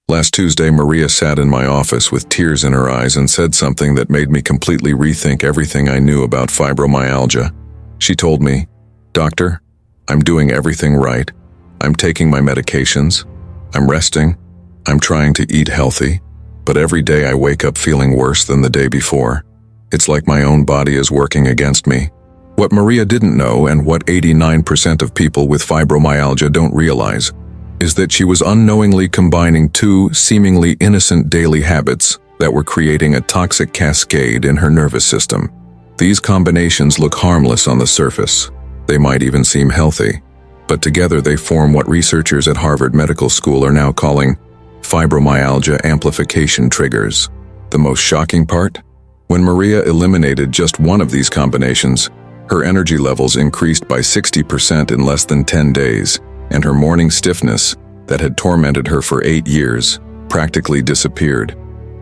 Last Tuesday, Maria sat in my office with tears in her eyes and said something that made me completely rethink everything I knew about fibromyalgia. She told me, "Doctor, I'm doing everything right. I'm taking my medications. I'm resting. I'm trying to eat healthy. But every day I wake up feeling worse than the day before. It's like my own body is working against me." What Maria didn't know, and what 89% of people with fibromyalgia don't realize, is that she was unknowingly combining two seemingly innocent daily habits that were creating a toxic cascade in her nervous system. These combinations look harmless on the surface. They might even seem healthy. But together they form what researchers at Harvard Medical School are now calling fibromyalgia amplification triggers. The most shocking part? When Maria eliminated just one of these combinations, her energy levels increased by 60% in less than 10 days, and her morning stiffness, that had tormented her for 8 years, practically disappeared.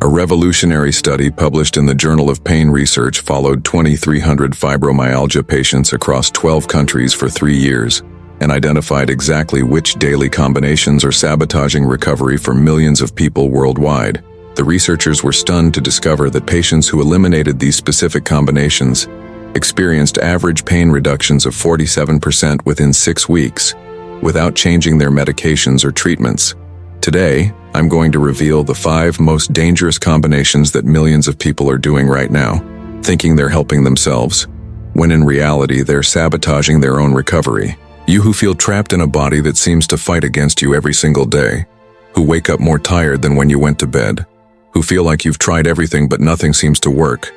A revolutionary study published in the Journal of Pain Research followed 2,300 fibromyalgia patients across 12 countries for 3 years and identified exactly which daily combinations are sabotaging recovery for millions of people worldwide. The researchers were stunned to discover that patients who eliminated these specific combinations experienced average pain reductions of 47% within 6 weeks, without changing their medications or treatments. Today, I'm going to reveal the 5 most dangerous combinations that millions of people are doing right now, thinking they're helping themselves, when in reality they're sabotaging their own recovery. You who feel trapped in a body that seems to fight against you every single day, who wake up more tired than when you went to bed, who feel like you've tried everything but nothing seems to work,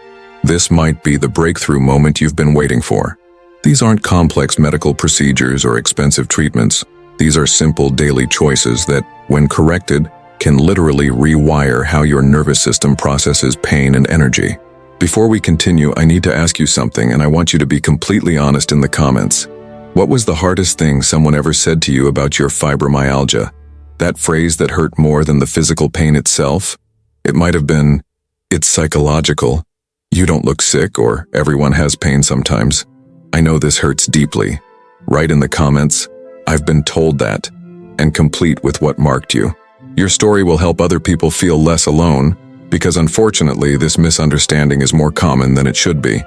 this might be the breakthrough moment you've been waiting for. These aren't complex medical procedures or expensive treatments. These are simple daily choices that, when corrected, can literally rewire how your nervous system processes pain and energy. Before we continue, I need to ask you something, and I want you to be completely honest in the comments. What was the hardest thing someone ever said to you about your fibromyalgia? That phrase that hurt more than the physical pain itself? It might have been, "It's psychological. You don't look sick," or "Everyone has pain sometimes." I know this hurts deeply. Write in the comments, "I've been told that," and complete with what marked you. Your story will help other people feel less alone, because unfortunately this misunderstanding is more common than it should be.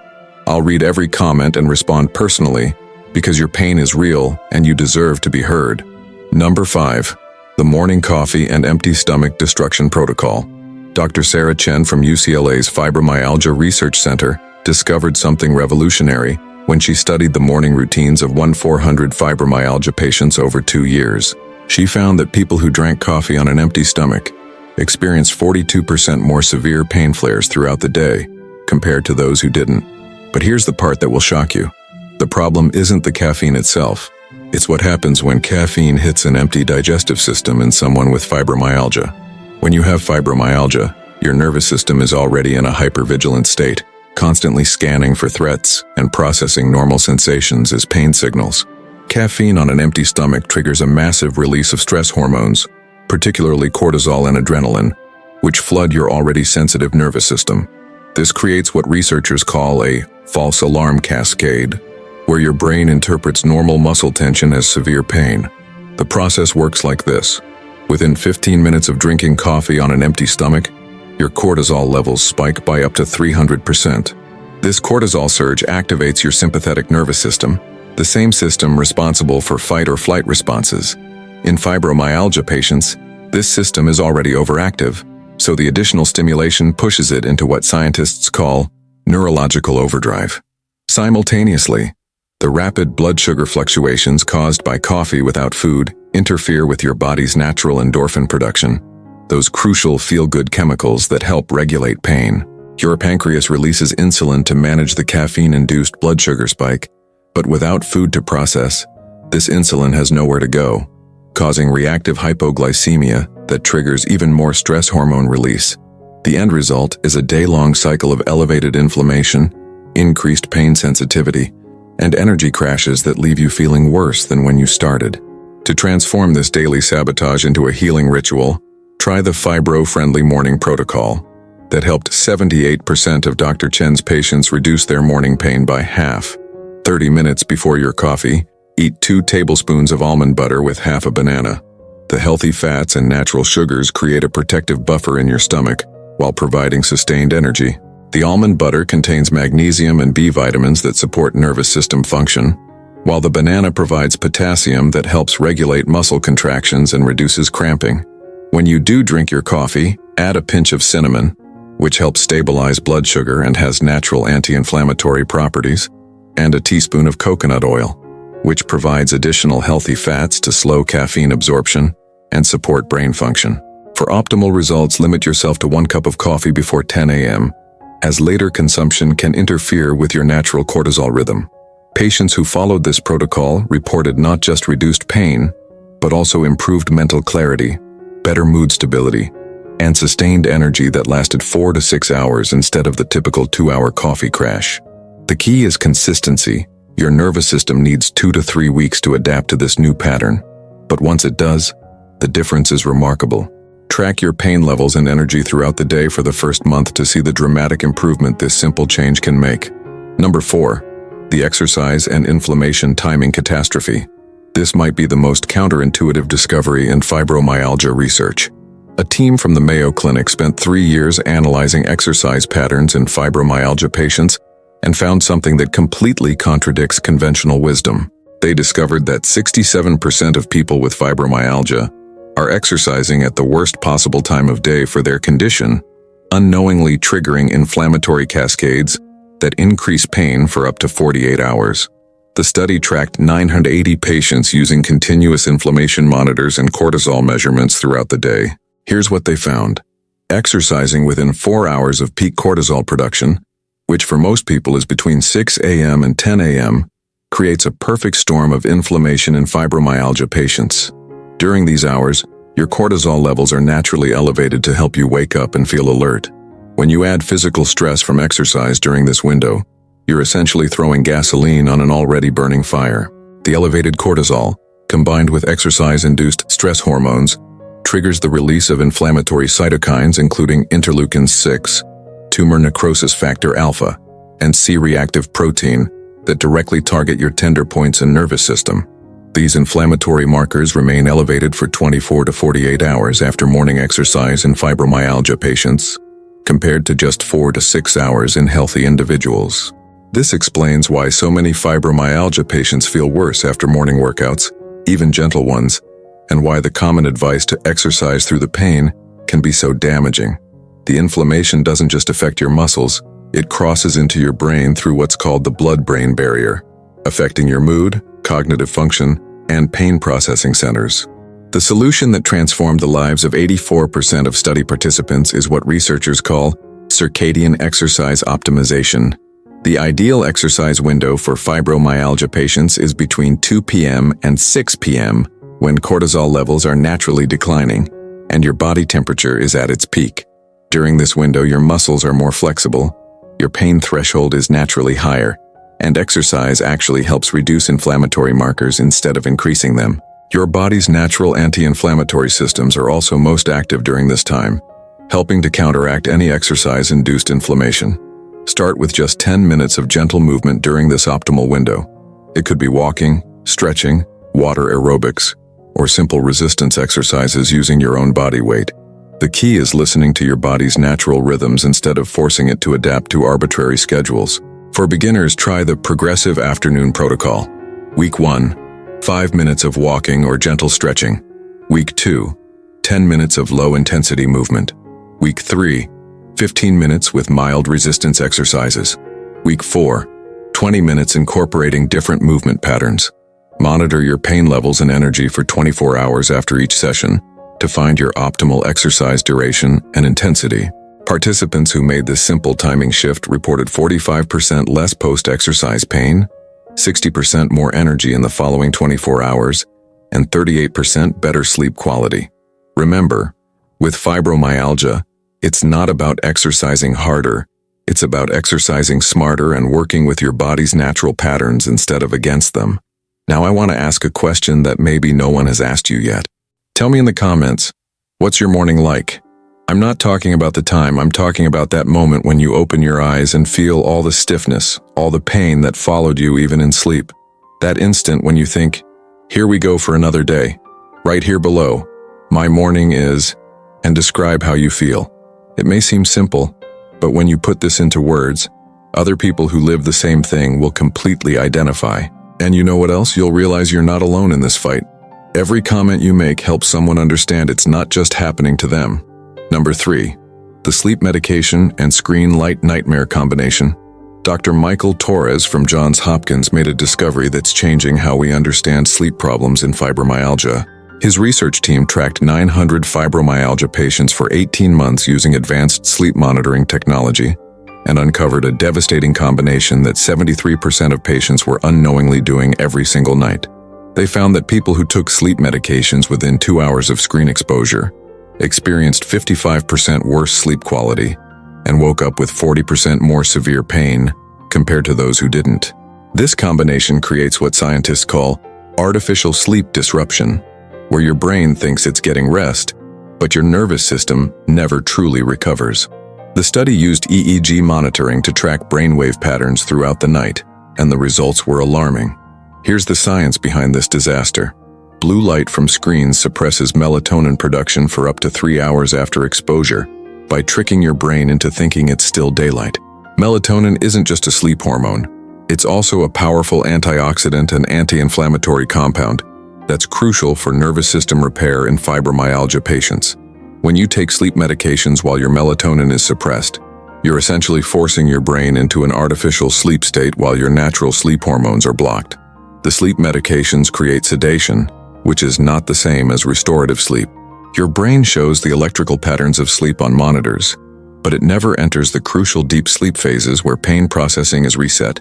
I'll read every comment and respond personally, because your pain is real and you deserve to be heard. Number 5. The Morning Coffee and Empty Stomach Destruction Protocol. Dr. Sarah Chen from UCLA's Fibromyalgia Research Center discovered something revolutionary when she studied the morning routines of 1,400 fibromyalgia patients over 2 years. She found that people who drank coffee on an empty stomach experienced 42% more severe pain flares throughout the day compared to those who didn't. But here's the part that will shock you. The problem isn't the caffeine itself. It's what happens when caffeine hits an empty digestive system in someone with fibromyalgia. When you have fibromyalgia, your nervous system is already in a hypervigilant state, constantly scanning for threats and processing normal sensations as pain signals. Caffeine on an empty stomach triggers a massive release of stress hormones, particularly cortisol and adrenaline, which flood your already sensitive nervous system. This creates what researchers call a false alarm cascade, where your brain interprets normal muscle tension as severe pain. The process works like this. Within 15 minutes of drinking coffee on an empty stomach, your cortisol levels spike by up to 300%. This cortisol surge activates your sympathetic nervous system, the same system responsible for fight or flight responses. In fibromyalgia patients, this system is already overactive, so the additional stimulation pushes it into what scientists call neurological overdrive. Simultaneously, the rapid blood sugar fluctuations caused by coffee without food interfere with your body's natural endorphin production, those crucial feel-good chemicals that help regulate pain. Your pancreas releases insulin to manage the caffeine-induced blood sugar spike, but without food to process, this insulin has nowhere to go, causing reactive hypoglycemia that triggers even more stress hormone release. The end result is a day-long cycle of elevated inflammation, increased pain sensitivity, and energy crashes that leave you feeling worse than when you started. To transform this daily sabotage into a healing ritual, try the Fibro-Friendly Morning Protocol that helped 78% of Dr. Chen's patients reduce their morning pain by half. 30 minutes before your coffee, eat 2 tablespoons of almond butter with half a banana. The healthy fats and natural sugars create a protective buffer in your stomach while providing sustained energy. The almond butter contains magnesium and B vitamins that support nervous system function, while the banana provides potassium that helps regulate muscle contractions and reduces cramping. When you do drink your coffee, add a pinch of cinnamon, which helps stabilize blood sugar and has natural anti-inflammatory properties, and a teaspoon of coconut oil, which provides additional healthy fats to slow caffeine absorption and support brain function. For optimal results, limit yourself to 1 cup of coffee before 10 a.m., as later consumption can interfere with your natural cortisol rhythm. Patients who followed this protocol reported not just reduced pain, but also improved mental clarity, better mood stability, and sustained energy that lasted 4 to 6 hours instead of the typical 2-hour coffee crash. The key is consistency. Your nervous system needs 2 to 3 weeks to adapt to this new pattern, but once it does, the difference is remarkable. Track your pain levels and energy throughout the day for the first month to see the dramatic improvement this simple change can make. Number 4. The exercise and inflammation timing catastrophe. This might be the most counterintuitive discovery in fibromyalgia research. A team from the Mayo Clinic spent 3 years analyzing exercise patterns in fibromyalgia patients and found something that completely contradicts conventional wisdom. They discovered that 67% of people with fibromyalgia are exercising at the worst possible time of day for their condition, unknowingly triggering inflammatory cascades that increase pain for up to 48 hours. The study tracked 980 patients using continuous inflammation monitors and cortisol measurements throughout the day. Here's what they found. Exercising within 4 hours of peak cortisol production, which for most people is between 6 a.m. and 10 a.m., creates a perfect storm of inflammation in fibromyalgia patients. During these hours, your cortisol levels are naturally elevated to help you wake up and feel alert. When you add physical stress from exercise during this window, you're essentially throwing gasoline on an already burning fire. The elevated cortisol, combined with exercise-induced stress hormones, triggers the release of inflammatory cytokines including interleukin-6, tumor necrosis factor alpha, and C-reactive protein that directly target your tender points and nervous system. These inflammatory markers remain elevated for 24 to 48 hours after morning exercise in fibromyalgia patients, compared to just 4 to 6 hours in healthy individuals. This explains why so many fibromyalgia patients feel worse after morning workouts, even gentle ones, and why the common advice to exercise through the pain can be so damaging. The inflammation doesn't just affect your muscles, it crosses into your brain through what's called the blood-brain barrier, affecting your mood, cognitive function, and pain processing centers. The solution that transformed the lives of 84% of study participants is what researchers call circadian exercise optimization. The ideal exercise window for fibromyalgia patients is between 2 p.m. and 6 p.m. when cortisol levels are naturally declining and your body temperature is at its peak. During this window, your muscles are more flexible, your pain threshold is naturally higher, and exercise actually helps reduce inflammatory markers instead of increasing them. Your body's natural anti-inflammatory systems are also most active during this time, helping to counteract any exercise-induced inflammation. Start with just 10 minutes of gentle movement during this optimal window. It could be walking, stretching, water aerobics, or simple resistance exercises using your own body weight. The key is listening to your body's natural rhythms instead of forcing it to adapt to arbitrary schedules. For beginners, try the Progressive Afternoon Protocol. Week 1, 5 minutes of walking or gentle stretching. Week 2, 10 minutes of low-intensity movement. Week 3, 15 minutes with mild resistance exercises. Week 4, 20 minutes incorporating different movement patterns. Monitor your pain levels and energy for 24 hours after each session to find your optimal exercise duration and intensity. Participants who made this simple timing shift reported 45% less post-exercise pain, 60% more energy in the following 24 hours, and 38% better sleep quality. Remember, with fibromyalgia, it's not about exercising harder, it's about exercising smarter and working with your body's natural patterns instead of against them. Now I want to ask a question that maybe no one has asked you yet. Tell me in the comments, what's your morning like? I'm not talking about the time, I'm talking about that moment when you open your eyes and feel all the stiffness, all the pain that followed you even in sleep. That instant when you think, here we go for another day. Right here below, My morning is, and describe how you feel. It may seem simple, but when you put this into words, other people who live the same thing will completely identify. And you know what else? You'll realize you're not alone in this fight. Every comment you make helps someone understand it's not just happening to them. Number 3. The sleep medication and screen light nightmare combination. Dr. Michael Torres from Johns Hopkins made a discovery that's changing how we understand sleep problems in fibromyalgia. His research team tracked 900 fibromyalgia patients for 18 months using advanced sleep monitoring technology and uncovered a devastating combination that 73% of patients were unknowingly doing every single night. They found that people who took sleep medications within 2 hours of screen exposure experienced 55% worse sleep quality and woke up with 40% more severe pain compared to those who didn't. This combination creates what scientists call artificial sleep disruption, where your brain thinks it's getting rest, but your nervous system never truly recovers. The study used EEG monitoring to track brainwave patterns throughout the night, and the results were alarming. Here's the science behind this disaster. Blue light from screens suppresses melatonin production for up to 3 hours after exposure by tricking your brain into thinking it's still daylight. Melatonin isn't just a sleep hormone. It's also a powerful antioxidant and anti-inflammatory compound that's crucial for nervous system repair in fibromyalgia patients. When you take sleep medications while your melatonin is suppressed, you're essentially forcing your brain into an artificial sleep state while your natural sleep hormones are blocked. The sleep medications create sedation, which is not the same as restorative sleep. Your brain shows the electrical patterns of sleep on monitors, but it never enters the crucial deep sleep phases where pain processing is reset,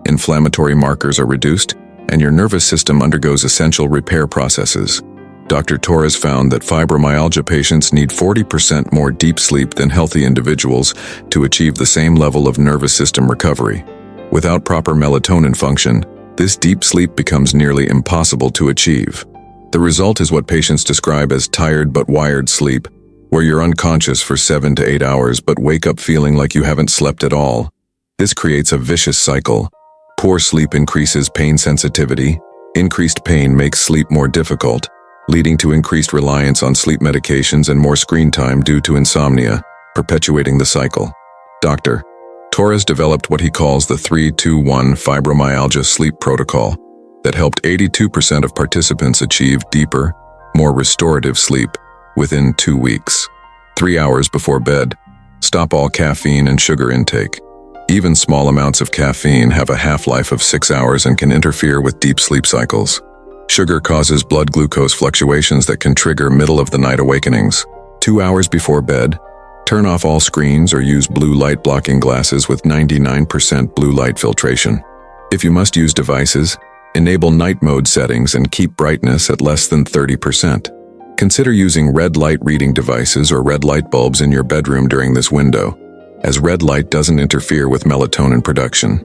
inflammatory markers are reduced, and your nervous system undergoes essential repair processes. Dr. Torres found that fibromyalgia patients need 40% more deep sleep than healthy individuals to achieve the same level of nervous system recovery. Without proper melatonin function, this deep sleep becomes nearly impossible to achieve. The result is what patients describe as tired but wired sleep, where you're unconscious for 7 to 8 hours but wake up feeling like you haven't slept at all. This creates a vicious cycle. Poor sleep increases pain sensitivity. Increased pain makes sleep more difficult, leading to increased reliance on sleep medications and more screen time due to insomnia, perpetuating the cycle. Dr. Torres developed what he calls the 3-2-1 fibromyalgia sleep protocol that helped 82% of participants achieve deeper, more restorative sleep within 2 weeks. 3 hours before bed, stop all caffeine and sugar intake. Even small amounts of caffeine have a half-life of 6 hours and can interfere with deep sleep cycles. Sugar causes blood glucose fluctuations that can trigger middle-of-the-night awakenings. 2 hours before bed, turn off all screens or use blue light blocking glasses with 99% blue light filtration. If you must use devices, enable night mode settings and keep brightness at less than 30%. Consider using red light reading devices or red light bulbs in your bedroom during this window, as red light doesn't interfere with melatonin production.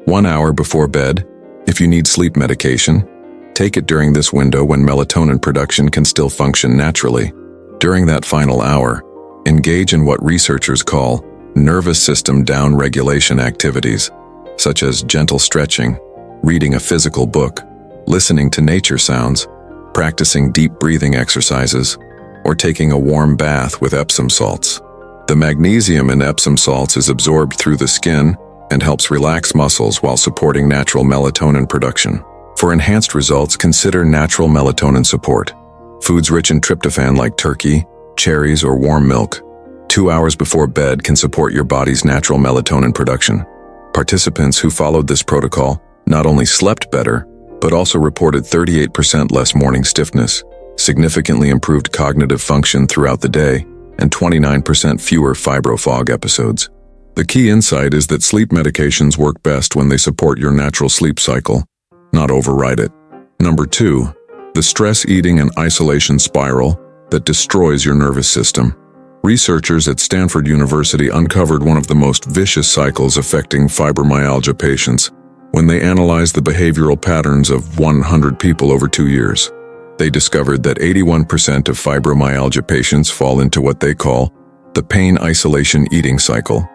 1 hour before bed, if you need sleep medication, take it during this window when melatonin production can still function naturally. During that final hour, engage in what researchers call nervous system down-regulation activities, such as gentle stretching, reading a physical book, listening to nature sounds, practicing deep breathing exercises, or taking a warm bath with Epsom salts. The magnesium in Epsom salts is absorbed through the skin and helps relax muscles while supporting natural melatonin production. For enhanced results, consider natural melatonin support. Foods rich in tryptophan like turkey, cherries, or warm milk. 2 hours before bed can support your body's natural melatonin production. Participants who followed this protocol not only slept better, but also reported 38% less morning stiffness, significantly improved cognitive function throughout the day, and 29% fewer fibrofog episodes. The key insight is that sleep medications work best when they support your natural sleep cycle, not override it. Number 2, the stress eating and isolation spiral that destroys your nervous system. Researchers at Stanford University uncovered one of the most vicious cycles affecting fibromyalgia patients when they analyzed the behavioral patterns of 100 people over 2 years. They discovered that 81% of fibromyalgia patients fall into what they call the pain isolation eating cycle,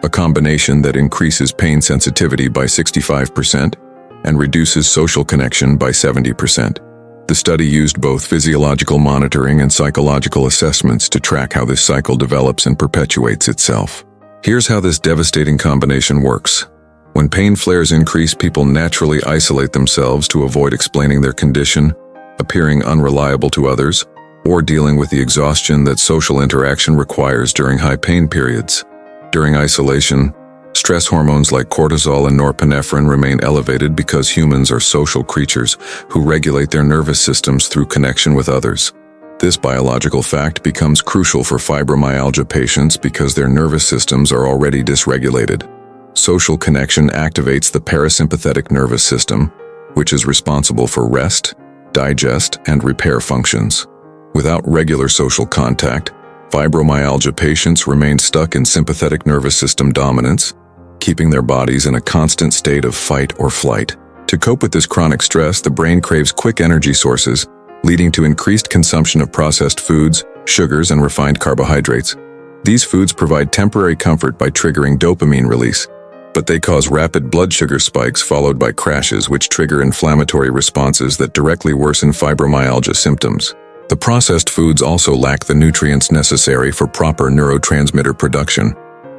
a combination that increases pain sensitivity by 65% and reduces social connection by 70%. The study used both physiological monitoring and psychological assessments to track how this cycle develops and perpetuates itself. Here's how this devastating combination works. When pain flares increase, people naturally isolate themselves to avoid explaining their condition, appearing unreliable to others, or dealing with the exhaustion that social interaction requires during high pain periods. During isolation, stress hormones like cortisol and norepinephrine remain elevated because humans are social creatures who regulate their nervous systems through connection with others. This biological fact becomes crucial for fibromyalgia patients because their nervous systems are already dysregulated. Social connection activates the parasympathetic nervous system, which is responsible for rest, digest, and repair functions. Without regular social contact, fibromyalgia patients remain stuck in sympathetic nervous system dominance, keeping their bodies in a constant state of fight or flight. To cope with this chronic stress, the brain craves quick energy sources, leading to increased consumption of processed foods, sugars, and refined carbohydrates. These foods provide temporary comfort by triggering dopamine release, but they cause rapid blood sugar spikes followed by crashes which trigger inflammatory responses that directly worsen fibromyalgia symptoms. The processed foods also lack the nutrients necessary for proper neurotransmitter production,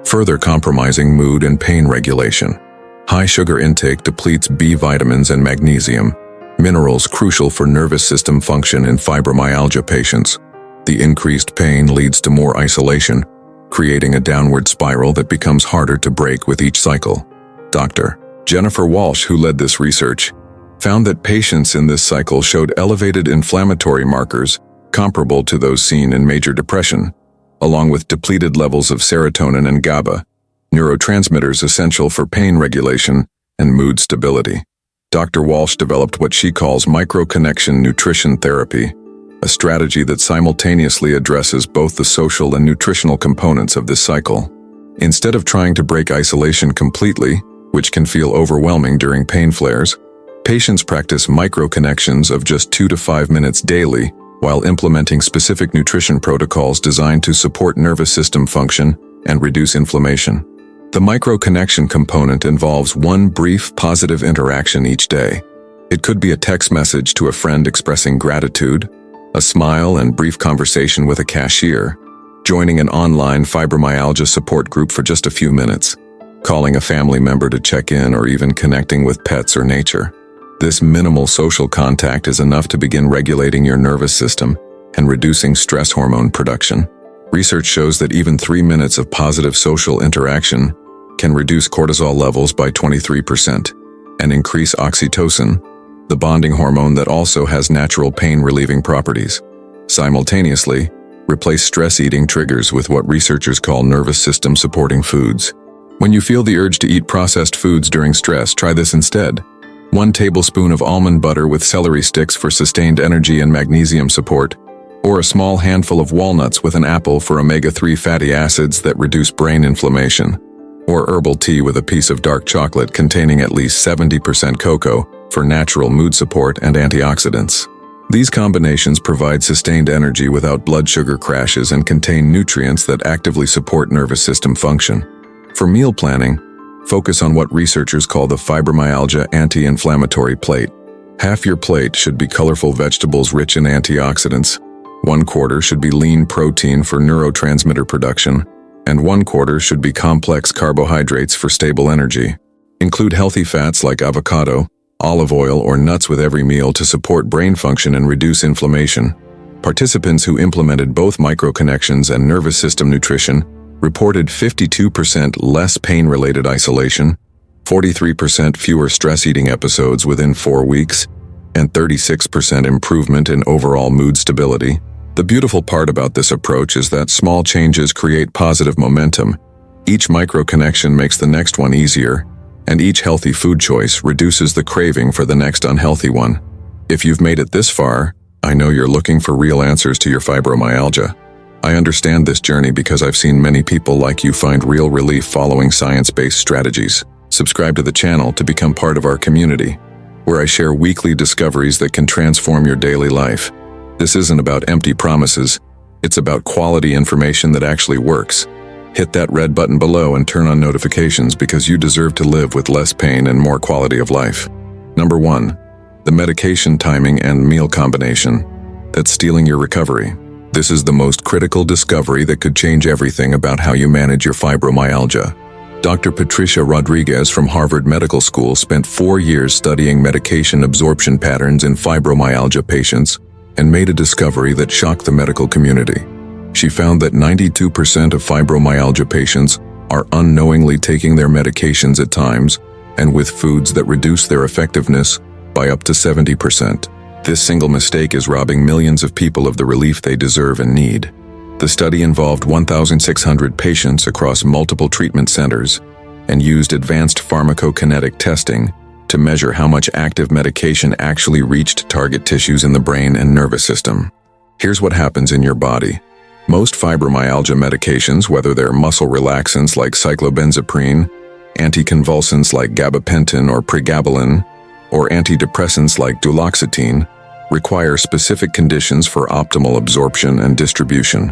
further compromising mood and pain regulation. High sugar intake depletes B vitamins and magnesium, minerals crucial for nervous system function in fibromyalgia patients. The increased pain leads to more isolation, creating a downward spiral that becomes harder to break with each cycle. Dr. Jennifer Walsh, who led this research, found that patients in this cycle showed elevated inflammatory markers comparable to those seen in major depression, along with depleted levels of serotonin and GABA, neurotransmitters essential for pain regulation and mood stability. Dr. Walsh developed what she calls microconnection nutrition therapy, a strategy that simultaneously addresses both the social and nutritional components of this cycle. Instead of trying to break isolation completely, which can feel overwhelming during pain flares, patients practice microconnections of just 2 to 5 minutes daily while implementing specific nutrition protocols designed to support nervous system function and reduce inflammation. The microconnection component involves one brief positive interaction each day. It could be a text message to a friend expressing gratitude, a smile and brief conversation with a cashier, joining an online fibromyalgia support group for just a few minutes, calling a family member to check in, or even connecting with pets or nature. This minimal social contact is enough to begin regulating your nervous system and reducing stress hormone production. Research shows that even 3 minutes of positive social interaction can reduce cortisol levels by 23% and increase oxytocin, the bonding hormone that also has natural pain-relieving properties. Simultaneously, replace stress-eating triggers with what researchers call nervous system-supporting foods. When you feel the urge to eat processed foods during stress, try this instead. 1 tablespoon of almond butter with celery sticks for sustained energy and magnesium support, or a small handful of walnuts with an apple for omega-3 fatty acids that reduce brain inflammation, or herbal tea with a piece of dark chocolate containing at least 70% cocoa for natural mood support and antioxidants. These combinations provide sustained energy without blood sugar crashes and contain nutrients that actively support nervous system function. For meal planning, focus on what researchers call the fibromyalgia anti-inflammatory plate. Half your plate should be colorful vegetables rich in antioxidants, 1/4 should be lean protein for neurotransmitter production, and 1/4 should be complex carbohydrates for stable energy. Include healthy fats like avocado, olive oil, or nuts with every meal to support brain function and reduce inflammation. Participants who implemented both microconnections and nervous system nutrition reported 52% less pain-related isolation, 43% fewer stress-eating episodes within 4 weeks, and 36% improvement in overall mood stability. The beautiful part about this approach is that small changes create positive momentum. Each microconnection makes the next one easier, and each healthy food choice reduces the craving for the next unhealthy one. If you've made it this far, I know you're looking for real answers to your fibromyalgia. I understand this journey because I've seen many people like you find real relief following science-based strategies. Subscribe to the channel to become part of our community, where I share weekly discoveries that can transform your daily life. This isn't about empty promises, it's about quality information that actually works. Hit that red button below and turn on notifications because you deserve to live with less pain and more quality of life. Number 1. The medication timing and meal combination that's stealing your recovery. This is the most critical discovery that could change everything about how you manage your fibromyalgia. Dr. Patricia Rodriguez from Harvard Medical School spent 4 years studying medication absorption patterns in fibromyalgia patients and made a discovery that shocked the medical community. She found that 92% of fibromyalgia patients are unknowingly taking their medications at times and with foods that reduce their effectiveness by up to 70%. This single mistake is robbing millions of people of the relief they deserve and need. The study involved 1,600 patients across multiple treatment centers and used advanced pharmacokinetic testing to measure how much active medication actually reached target tissues in the brain and nervous system. Here's what happens in your body. Most fibromyalgia medications, whether they're muscle relaxants like cyclobenzaprine, anticonvulsants like gabapentin or pregabalin, or antidepressants like duloxetine, require specific conditions for optimal absorption and distribution.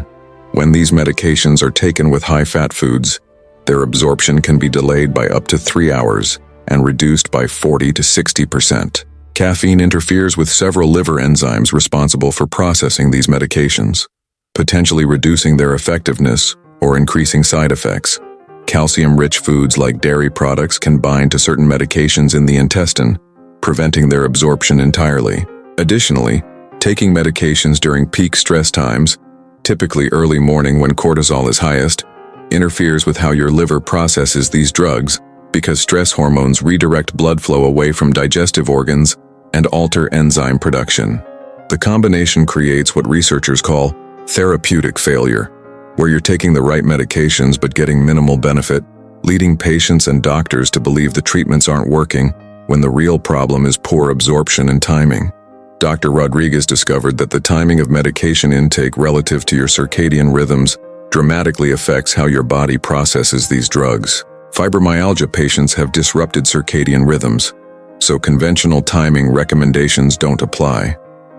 When these medications are taken with high-fat foods, their absorption can be delayed by up to 3 hours and reduced by 40 to 60%. Caffeine interferes with several liver enzymes responsible for processing these medications, potentially reducing their effectiveness or increasing side effects. Calcium-rich foods like dairy products can bind to certain medications in the intestine, preventing their absorption entirely. Additionally, taking medications during peak stress times, typically early morning when cortisol is highest, interferes with how your liver processes these drugs because stress hormones redirect blood flow away from digestive organs and alter enzyme production. The combination creates what researchers call therapeutic failure, where you're taking the right medications but getting minimal benefit, leading patients and doctors to believe the treatments aren't working when the real problem is poor absorption and timing. Dr. Rodriguez discovered that the timing of medication intake relative to your circadian rhythms dramatically affects how your body processes these drugs. Fibromyalgia patients have disrupted circadian rhythms, so conventional timing recommendations don't apply.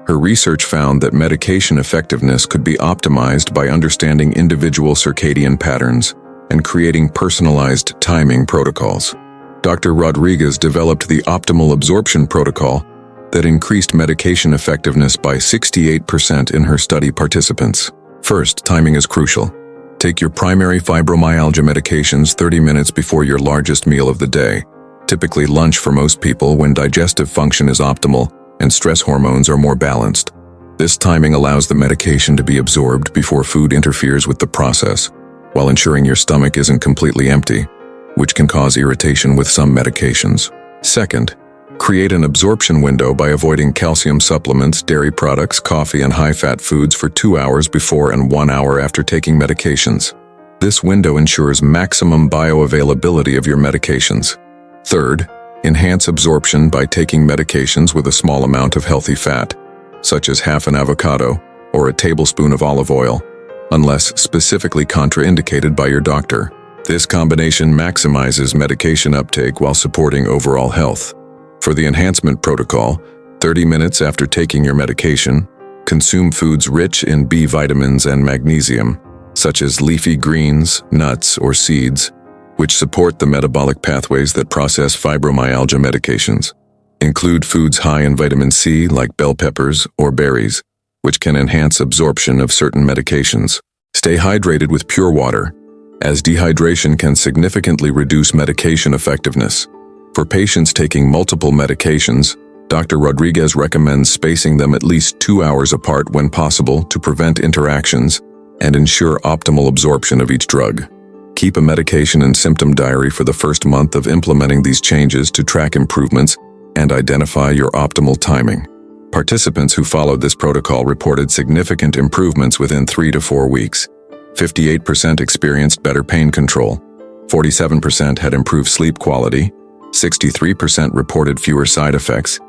Her research found that medication effectiveness could be optimized by understanding individual circadian patterns and creating personalized timing protocols. Dr. Rodriguez developed the optimal absorption protocol that increased medication effectiveness by 68% in her study participants. First, timing is crucial. Take your primary fibromyalgia medications 30 minutes before your largest meal of the day, typically lunch for most people when digestive function is optimal and stress hormones are more balanced. This timing allows the medication to be absorbed before food interferes with the process, while ensuring your stomach isn't completely empty, which can cause irritation with some medications. Second, create an absorption window by avoiding calcium supplements, dairy products, coffee, and high-fat foods for 2 hours before and 1 hour after taking medications. This window ensures maximum bioavailability of your medications. Third, enhance absorption by taking medications with a small amount of healthy fat, such as half an avocado or a tablespoon of olive oil, unless specifically contraindicated by your doctor. This combination maximizes medication uptake while supporting overall health. For the enhancement protocol, 30 minutes after taking your medication, consume foods rich in B vitamins and magnesium, such as leafy greens, nuts, or seeds, which support the metabolic pathways that process fibromyalgia medications. Include foods high in vitamin C like bell peppers or berries, which can enhance absorption of certain medications. Stay hydrated with pure water, as dehydration can significantly reduce medication effectiveness. For patients taking multiple medications, Dr. Rodriguez recommends spacing them at least 2 hours apart when possible to prevent interactions and ensure optimal absorption of each drug. Keep a medication and symptom diary for the first month of implementing these changes to track improvements and identify your optimal timing. Participants who followed this protocol reported significant improvements within 3 to 4 weeks. 58% experienced better pain control, 47% had improved sleep quality, 63% reported fewer side effects,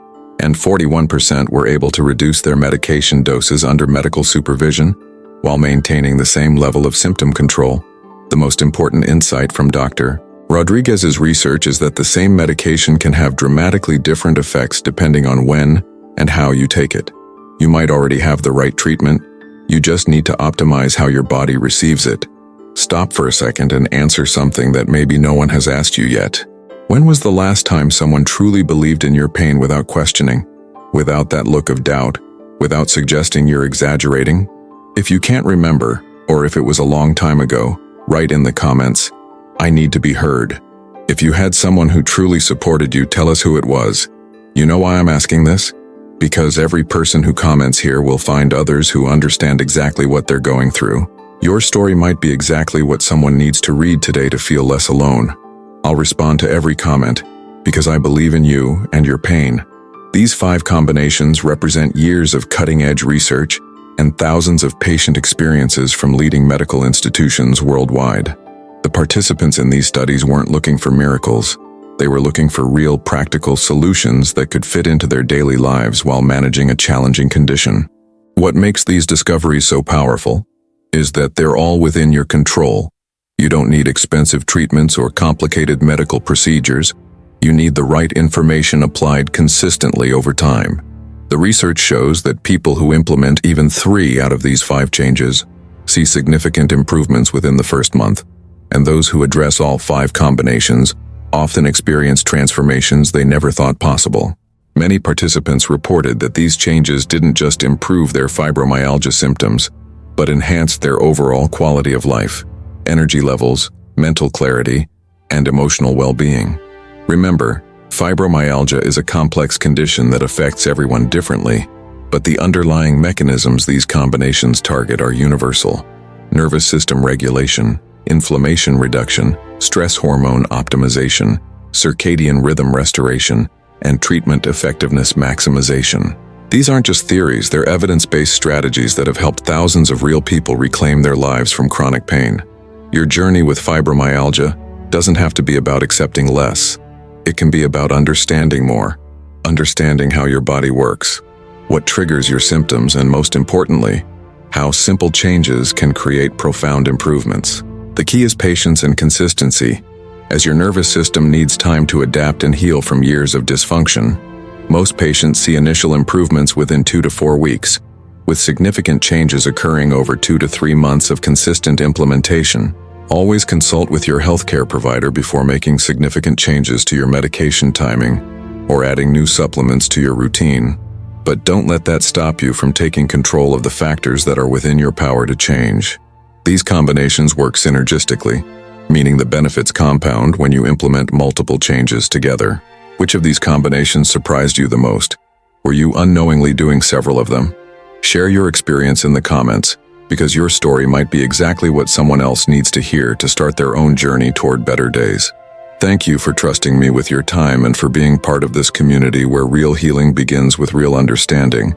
and 41% were able to reduce their medication doses under medical supervision while maintaining the same level of symptom control. The most important insight from Dr. Rodriguez's research is that the same medication can have dramatically different effects depending on when and how you take it. You might already have the right treatment, you just need to optimize how your body receives it. Stop for a second and answer something that maybe no one has asked you yet. When was the last time someone truly believed in your pain without questioning? without that look of doubt, without suggesting you're exaggerating? If you can't remember, or if it was a long time ago, write in the comments, "I need to be heard." If you had someone who truly supported you, tell us who it was. You know why I'm asking this? Because every person who comments here will find others who understand exactly what they're going through. Your story might be exactly what someone needs to read today to feel less alone. I'll respond to every comment, because I believe in you and your pain. These 5 combinations represent years of cutting-edge research and thousands of patient experiences from leading medical institutions worldwide. The participants in these studies weren't looking for miracles. They were looking for real, practical solutions that could fit into their daily lives while managing a challenging condition. What makes these discoveries so powerful is that they're all within your control. You don't need expensive treatments or complicated medical procedures. You need the right information applied consistently over time. The research shows that people who implement even 3 out of these 5 changes see significant improvements within the first month, and those who address all 5 combinations often experience transformations they never thought possible. Many participants reported that these changes didn't just improve their fibromyalgia symptoms, but enhanced their overall quality of life, energy levels, mental clarity, and emotional well-being. Remember, fibromyalgia is a complex condition that affects everyone differently, but the underlying mechanisms these combinations target are universal: nervous system regulation, inflammation reduction, stress hormone optimization, circadian rhythm restoration, and treatment effectiveness maximization. These aren't just theories, they're evidence-based strategies that have helped thousands of real people reclaim their lives from chronic pain. Your journey with fibromyalgia doesn't have to be about accepting less. It can be about understanding more, understanding how your body works, what triggers your symptoms, and most importantly, how simple changes can create profound improvements. The key is patience and consistency. As your nervous system needs time to adapt and heal from years of dysfunction, most patients see initial improvements within 2 to 4 weeks, with significant changes occurring over 2 to 3 months of consistent implementation. Always consult with your healthcare provider before making significant changes to your medication timing or adding new supplements to your routine. But don't let that stop you from taking control of the factors that are within your power to change. These combinations work synergistically, meaning the benefits compound when you implement multiple changes together. Which of these combinations surprised you the most? Were you unknowingly doing several of them? Share your experience in the comments, because your story might be exactly what someone else needs to hear to start their own journey toward better days. Thank you for trusting me with your time and for being part of this community where real healing begins with real understanding,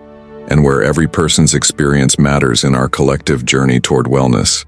and where every person's experience matters in our collective journey toward wellness.